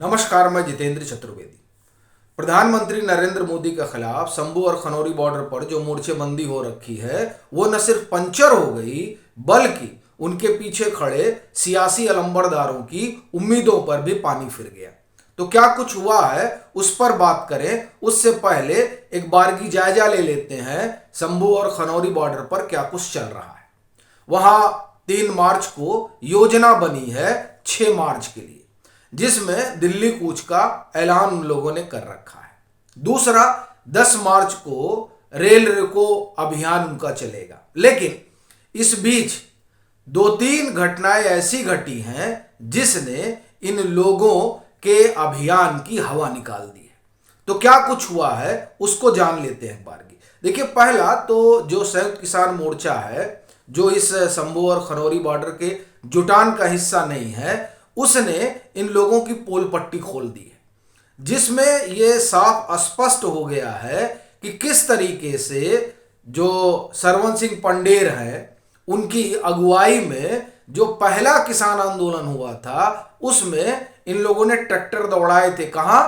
नमस्कार, मैं जितेंद्र चतुर्वेदी। प्रधानमंत्री नरेंद्र मोदी के खिलाफ शंभू और खनौरी बॉर्डर पर जो मोर्चेबंदी हो रखी है वो न सिर्फ पंचर हो गई बल्कि उनके पीछे खड़े सियासी अलंबरदारों की उम्मीदों पर भी पानी फिर गया। तो क्या कुछ हुआ है उस पर बात करें, उससे पहले एक बार की जायजा ले लेते हैं शंभू और खनौरी बॉर्डर पर क्या कुछ चल रहा है। वहां 3 मार्च को योजना बनी है 6 मार्च के लिए, जिसमें दिल्ली कूच का ऐलान उन लोगों ने कर रखा है। दूसरा, 10 मार्च को रेल रोको अभियान उनका चलेगा। लेकिन इस बीच 2-3 घटनाएं ऐसी घटी हैं जिसने इन लोगों के अभियान की हवा निकाल दी है। तो क्या कुछ हुआ है उसको जान लेते हैं एक बार की। देखिए, पहला तो जो संयुक्त किसान मोर्चा है, जो इस शंभू और खनौरी बॉर्डर के जुटान का हिस्सा नहीं है, उसने इन लोगों की पोल पट्टी खोल दी है, जिसमें यह साफ स्पष्ट हो गया है कि किस तरीके से जो सरवन सिंह पंडेर है उनकी अगुवाई में जो पहला किसान आंदोलन हुआ था उसमें इन लोगों ने ट्रैक्टर दौड़ाए थे। कहां?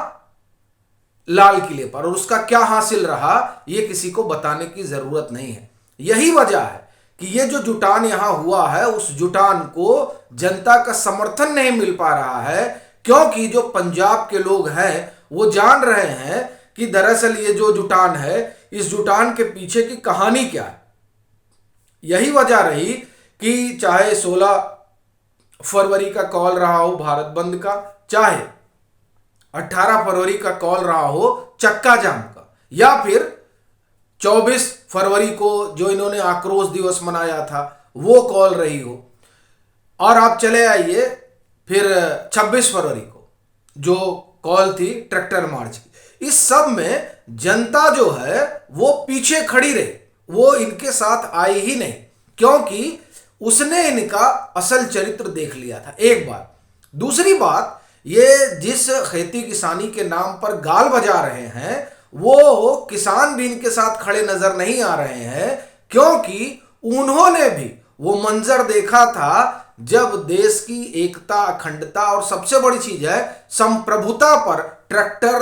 लाल किले पर। और उसका क्या हासिल रहा यह किसी को बताने की जरूरत नहीं है। यही वजह है कि ये जो जुटान यहां हुआ है उस जुटान को जनता का समर्थन नहीं मिल पा रहा है, क्योंकि जो पंजाब के लोग हैं वो जान रहे हैं कि दरअसल ये जो जुटान है, इस जुटान के पीछे की कहानी क्या है। यही वजह रही कि चाहे 16 फरवरी का कॉल रहा हो भारत बंद का, चाहे 18 फरवरी का कॉल रहा हो चक्का जाम का, या फिर 24 फरवरी को जो इन्होंने आक्रोश दिवस मनाया था वो कॉल रही हो, और आप चले आइए फिर 26 फरवरी को जो कॉल थी ट्रैक्टर मार्च की। इस सब में जनता जो है वो पीछे खड़ी रही, वो इनके साथ आई ही नहीं, क्योंकि उसने इनका असल चरित्र देख लिया था। एक बात। दूसरी बात, ये जिस खेती किसानी के नाम पर गाल बजा रहे हैं वो किसान भी इनके साथ खड़े नजर नहीं आ रहे हैं, क्योंकि उन्होंने भी वो मंजर देखा था जब देश की एकता, अखंडता और सबसे बड़ी चीज है संप्रभुता पर ट्रैक्टर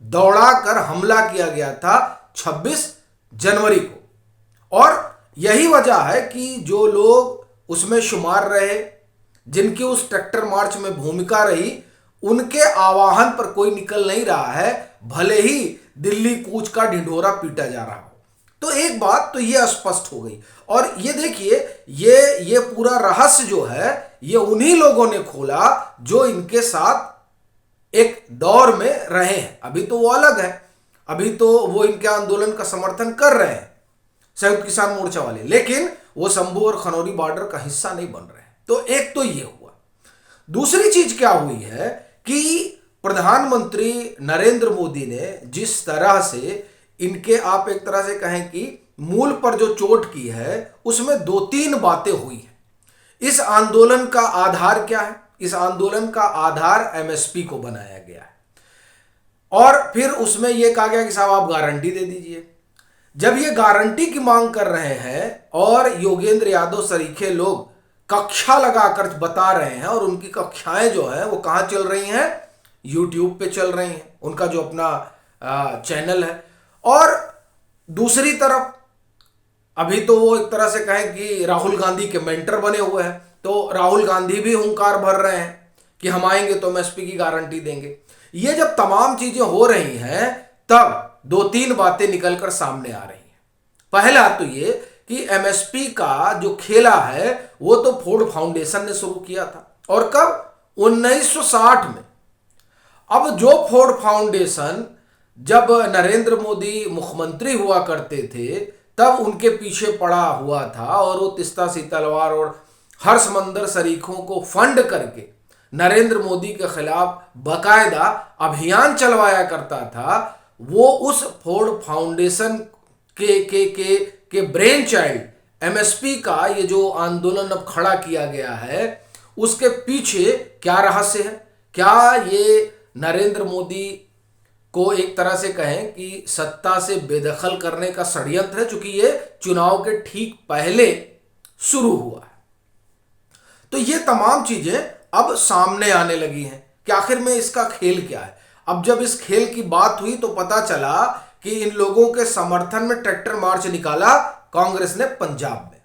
दौड़ाकर हमला किया गया था 26 जनवरी को। और यही वजह है कि जो लोग उसमें शुमार रहे, जिनकी उस ट्रैक्टर मार्च में भूमिका रही, उनके आवाहन पर कोई निकल नहीं रहा है, भले ही दिल्ली कूच का ढिंढोरा पीटा जा रहा हो। तो एक बात तो ये स्पष्ट हो गई। और ये देखिए, ये पूरा रहस्य जो है ये उन्हीं लोगों ने खोला जो इनके साथ एक दौर में रहे हैं। अभी तो वो अलग है, अभी तो वो इनके आंदोलन का समर्थन कर रहे हैं संयुक्त किसान मोर्चा वाले, लेकिन वो शंभू और खनौरी बॉर्डर का हिस्सा नहीं बन रहे हैं। तो एक तो ये हुआ। दूसरी चीज क्या हुई है कि प्रधानमंत्री नरेंद्र मोदी ने जिस तरह से इनके, आप एक तरह से कहें कि मूल पर जो चोट की है, उसमें 2-3 बातें हुई हैं। इस आंदोलन का आधार क्या है? इस आंदोलन का आधार एमएसपी को बनाया गया है, और फिर उसमें यह कहा गया कि साहब आप गारंटी दे दीजिए। जब ये गारंटी की मांग कर रहे हैं और योगेंद्र यादव सरीखे लोग कक्षा लगाकर बता रहे हैं, और उनकी कक्षाएं जो है वो कहां चल रही हैं? यूट्यूब पे चल रही हैं, उनका जो अपना चैनल है। और दूसरी तरफ अभी तो वो एक तरह से कहें कि राहुल गांधी के मेंटर बने हुए हैं, तो राहुल गांधी भी हुंकार भर रहे हैं कि हम आएंगे तो एमएसपी की गारंटी देंगे। ये जब तमाम चीजें हो रही हैं तब 2-3 बातें निकलकर सामने आ रही हैं। पहला तो ये कि एमएसपी का जो खेला है वो तो फोर्ड फाउंडेशन ने शुरू किया था, और कब? 1960 में। अब जो फोर्ड फाउंडेशन जब नरेंद्र मोदी मुख्यमंत्री हुआ करते थे तब उनके पीछे पड़ा हुआ था, और वो तिस्ता सीतलवार और हर्षमंदर शरीकों को फंड करके नरेंद्र मोदी के खिलाफ बकायदा अभियान चलवाया करता था, वो उस फोर्ड फाउंडेशन के ब्रेन चाइल्ड एमएसपी का ये जो आंदोलन अब खड़ा किया गया है, उसके पीछे क्या रहस्य है? क्या ये नरेंद्र मोदी को एक तरह से कहें कि सत्ता से बेदखल करने का षड्यंत्र है, चूंकि ये चुनाव के ठीक पहले शुरू हुआ है। तो ये तमाम चीजें अब सामने आने लगी हैं। कि आखिर में इसका खेल क्या है। अब जब इस खेल की बात हुई तो पता चला कि इन लोगों के समर्थन में ट्रैक्टर मार्च निकाला कांग्रेस ने पंजाब में।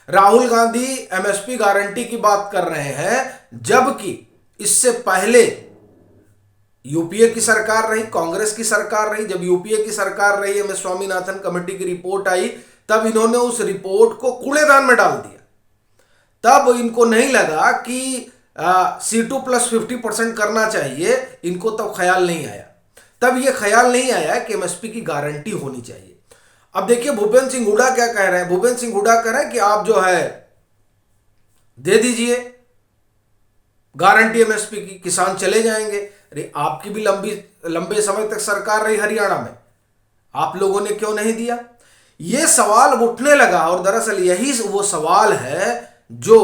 राहुल गांधी एमएसपी गारंटी की बात कर रहे हैं, जबकि इससे पहले यूपीए की सरकार रही, कांग्रेस की सरकार रही। जब यूपीए की सरकार रही, एम एस स्वामीनाथन कमेटी की रिपोर्ट आई, तब इन्होंने उस रिपोर्ट को कूड़ेदान में डाल दिया। तब इनको नहीं लगा कि C2+50% करना चाहिए, इनको तब ख्याल नहीं आया। तब यह ख्याल नहीं आया कि एमएसपी की गारंटी होनी चाहिए। अब देखिए भूपेंद्र सिंह हुड्डा क्या कह रहे हैं। भूपेंद्र सिंह हुड्डा कह रहे हैं कि आप जो है दे दीजिए गारंटी एमएसपी की, किसान चले जाएंगे। अरे आपकी भी लंबे समय तक सरकार रही हरियाणा में, आप लोगों ने क्यों नहीं दिया? यह सवाल उठने लगा और दरअसल यही वो सवाल है जो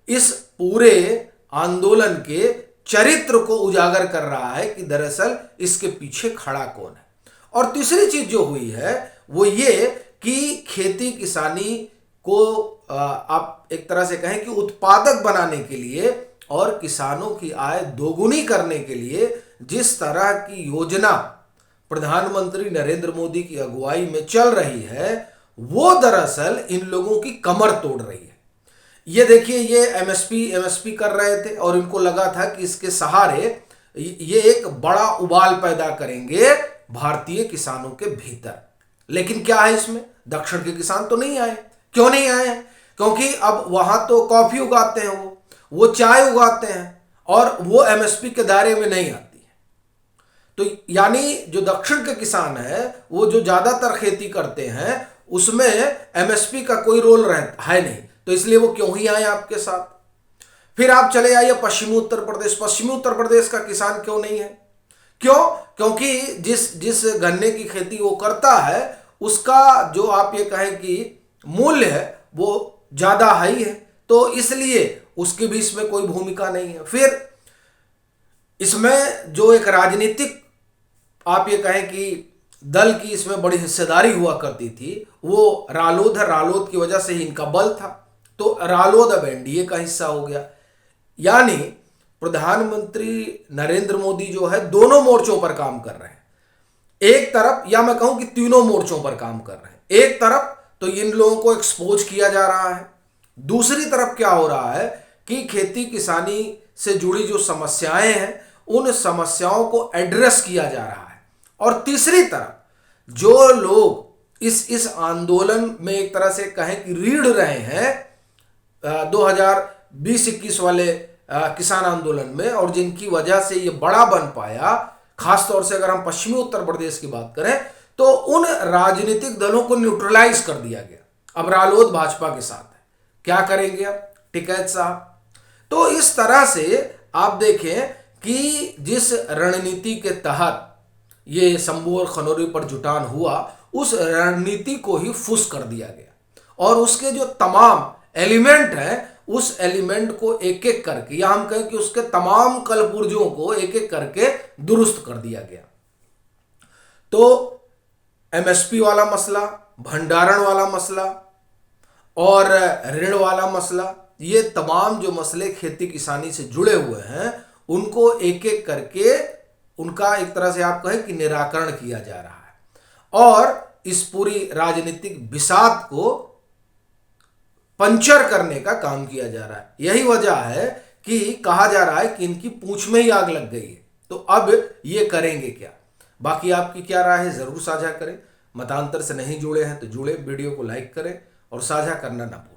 इस पूरे आंदोलन के चरित्र को उजागर कर रहा है कि दरअसल इसके पीछे खड़ा कौन है। और तीसरी चीज जो हुई है वो ये कि खेती किसानी को आप एक तरह से कहें कि उत्पादक बनाने के लिए और किसानों की आय दोगुनी करने के लिए जिस तरह की योजना प्रधानमंत्री नरेंद्र मोदी की अगुवाई में चल रही है, वो दरअसल इन लोगों की कमर तोड़ रही है। ये देखिए, ये एमएसपी कर रहे थे और इनको लगा था कि इसके सहारे ये एक बड़ा उबाल पैदा करेंगे भारतीय किसानों के भीतर। लेकिन क्या है इसमें, दक्षिण के किसान तो नहीं आए। क्यों नहीं आए हैं? क्योंकि अब वहां तो कॉफी उगाते हैं, वो चाय उगाते हैं और वो एमएसपी के दायरे में नहीं आती है। तो यानी जो दक्षिण के किसान है, वो जो ज्यादातर खेती करते हैं, उसमें एमएसपी का कोई रोल है नहीं, तो इसलिए वो क्यों ही आए आपके साथ। फिर आप चले आइए पश्चिमी उत्तर प्रदेश। पश्चिमी उत्तर प्रदेश का किसान क्यों नहीं है? क्यों? क्योंकि जिस गन्ने की खेती वो करता है, उसका जो आप ये कहें कि मूल्य है वो ज्यादा हाई है, तो इसलिए उसके भी इसमें कोई भूमिका नहीं है। फिर इसमें जो एक राजनीतिक आप ये कहें कि दल की इसमें बड़ी हिस्सेदारी हुआ करती थी, वो रालोद है। रालोद की वजह से ही इनका बल था, तो रालोद अब एनडीए का हिस्सा हो गया। यानी प्रधानमंत्री नरेंद्र मोदी जो है दोनों मोर्चों पर काम कर रहे हैं। एक तरफ, या मैं कहूं कि तीनों मोर्चों पर काम कर रहे हैं। एक तरफ तो इन लोगों को एक्सपोज किया जा रहा है, दूसरी तरफ क्या हो रहा है कि खेती किसानी से जुड़ी जो समस्याएं हैं, उन समस्याओं को एड्रेस किया जा रहा है। और तीसरी तरफ जो लोग इस आंदोलन में एक तरह से कहें कि रीढ़ रहे हैं 2020-21 वाले किसान आंदोलन में, और जिनकी वजह से ये बड़ा बन पाया, खासतौर से अगर हम पश्चिमी उत्तर प्रदेश की बात करें, तो उन राजनीतिक दलों को न्यूट्रलाइज कर दिया गया। अब रालोद भाजपा के साथ है, क्या करेंगे अब टिकैत साहब? तो इस तरह से आप देखें कि जिस रणनीति के तहत ये शंभू और खनौरी पर जुटान हुआ, उस रणनीति को ही फुस कर दिया गया और उसके जो तमाम एलिमेंट हैं, उस एलिमेंट को एक एक करके, या हम कहें कि उसके तमाम कलपुर्जों को एक एक करके दुरुस्त कर दिया गया। तो एमएसपी वाला मसला, भंडारण वाला मसला और ऋण वाला मसला, ये तमाम जो मसले खेती किसानी से जुड़े हुए हैं, उनको एक एक करके उनका एक तरह से आप कहें कि निराकरण किया जा रहा है और इस पूरी राजनीतिक बिसात को पंचर करने का काम किया जा रहा है। यही वजह है कि कहा जा रहा है कि इनकी पूंछ में ही आग लग गई है, तो अब ये करेंगे क्या? बाकी आपकी क्या राय है, जरूर साझा करें। मतांतर से नहीं जुड़े हैं तो जुड़े, वीडियो को लाइक करें और साझा करना ना भूलें।